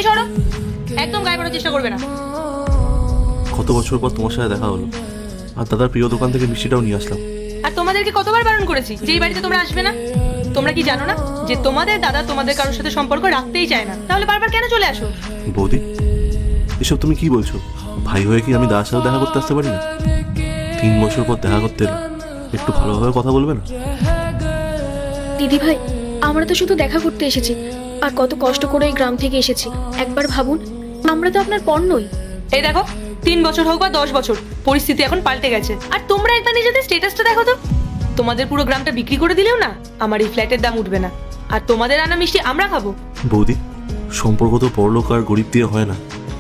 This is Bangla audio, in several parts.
এই সরো, একদম গায়ে পড়ার চেষ্টা করবে না। কত বছর পর তোমার সাথে দেখা হলো, আর দাদার প্রিয় দোকান থেকে মিষ্টিটাও নিয়ে আসলাম। আর তোমাদেরকে কতবার বারণ করেছি যে এই বাড়িতে তোমরা আসবে না? তোমরা কি জানো না যে তোমাদের দাদা তোমাদের কারোর সাথে সম্পর্ক রাখতেই চায় না? তাহলে বারবার কেন চলে আসো? বৌদি, এসব তুমি কি বলছো? ভাই হয়ে কি আমি দাদার সাথে দেখা করতে আসতে পারি না? 3 বছর পর দেখা করতে এলে একটু ভালোভাবে কথা বলবে না? দিদি ভাই, আমরা তো শুধু দেখা করতে এসেছি, আর কত কষ্ট করে এই গ্রাম থেকে এসেছি। একবার ভাবুন, আমরা তো আপনার পর নই। এই দেখো, 3 বছর হোক বা 10 বছর, পরিস্থিতি এখন পাল্টে গেছে। আর তোমরা একবার নিজেদের স্ট্যাটাসটা দেখো তো। তোমাদের পুরো গ্রামটা বিক্রি করে দিলেও না আমার এই ফ্ল্যাটের দাম উঠবে না। আর তোমাদের আনা মিষ্টি আমরা খাবো। বৌদি, সম্পর্ক তো বড়লোক আর গরিব দিয়ে হয় না।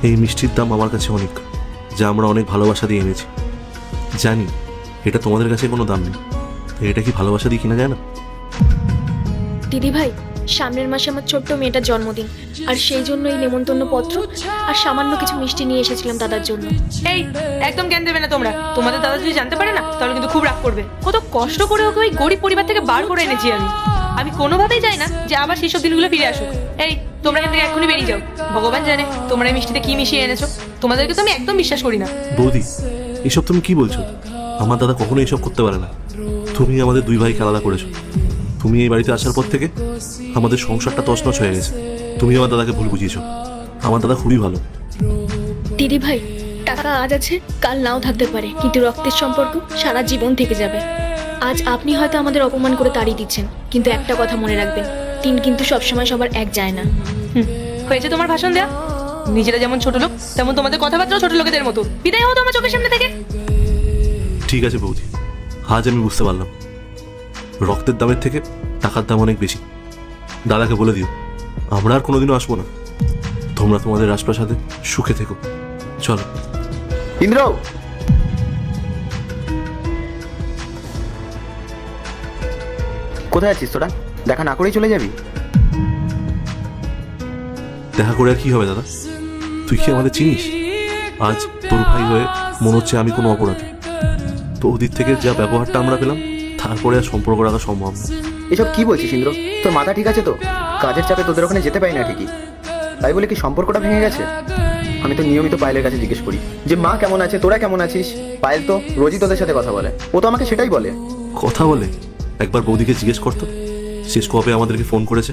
এই মিষ্টির দাম আমার কাছে অনেক, যা আমরা অনেক ভালোবাসা দিয়ে এনেছি। জানি এটা তোমাদের কাছে কোনো দাম নেই, এটা কি ভালোবাসা দিয়ে কিনা যায় না? দিদি ভাই, সামনের মাসে আমার ছোট্ট মেয়েটার জন্মদিন, আর সেই জন্য এই নেমন্তন্ন পত্র আর সামান্য কিছু মিষ্টি নিয়ে এসেছিলাম দাদার জন্য। এই একদম জ্ঞান দেবে না তোমরা। তোমাদের দাদা যদি জানতে পারে না তাহলে কিন্তু খুব রাগ করবে। কত কষ্ট করে ওকে ওই গরিব পরিবার থেকে বার করে এনেছি আমি কোনোভাবেই চাই না যে আবার সেই সব দিনগুলো ফিরে আসুক। এই তোমরা এখান থেকে এক্ষুনি বেরিয়ে যাও। ভগবান জানে তোমরা এই মিষ্টিতে কি মিশিয়ে এনেছো। তোমাদেরকে তো আমি একদম বিশ্বাস করি না। বৌদি, এসব তুমি কি বলছো? আমার দাদা কখনো এসব করতে পারে না। তুমি আমাদের 2 ভাইকে আলাদা করেছো। তুমি এই বাড়িতে আসার পর থেকে আমাদের সংসারটা তছনছ হয়ে গেছে। তুমি আমার দাদাকে ভুল বুঝিয়েছো। আমার দাদা খুবই ভালো। দিদি ভাই, টাকা আজ আছে, কাল নাও থাকতে পারে, কিন্তু রক্তের সম্পর্ক সারা জীবন থেকে যাবে। আজ আপনি হয়তো আমাদের অপমান করে তাড়িয়ে দিচ্ছেন, কিন্তু একটা কথা মনে রাখবেন, দিন কিন্তু সবসময় সবার এক যায় না। হয়েছে তোমার ভাষণ দেয়া। নিজেরা যেমন ছোট লোক, তেমন তোমাদের কথাবার্তাও ছোট লোকেদের মতো। বিদায় হতো আমার চোখের সামনে থেকে। ঠিক আছে বৌদি, আজ আমি বুঝতে পারলাম রক্তের দামের থেকে টাকার দাম অনেক বেশি। দাদাকে বলে দিও আমরা আর কোনোদিনও আসবো না। তোমরা তোমাদের রাজপ্রাসাদে সুখে থেকো। চলো। ইন্দ্র, কোথায় আছিস তোরা? দেখা না করেই চলে যাবি? দেখা করে আর কি হবে দাদা? তুই কি আমাদের চিনিস? আজ তোর ভাই হয়ে মনে হচ্ছে আমি কোনো অপরাধী। তো ওদিক থেকে যা ব্যবহারটা আমরা পেলাম, তারপরে আর সম্পর্ক রাখা সম্ভব না। এসব কি বলছিস ইন্দ্র? তোর মাথা ঠিক আছে তো? কাজের চাপে তোদের ওখানে যেতে পারি না ঠিকই, তাই বলে কি সম্পর্কটা ভেঙে গেছে? আমি তো নিয়মিত পায়েলের কাছে জিজ্ঞেস করি যে মা কেমন আছে, তোরা কেমন আছিস। পায়েল তো রোজই তোদের সাথে কথা বলে, ও তো আমাকে সেটাই বলে। কথা বলে? একবার বৌদিকে জিজ্ঞেস করতো শেষ কবে আমাদেরকে ফোন করেছে।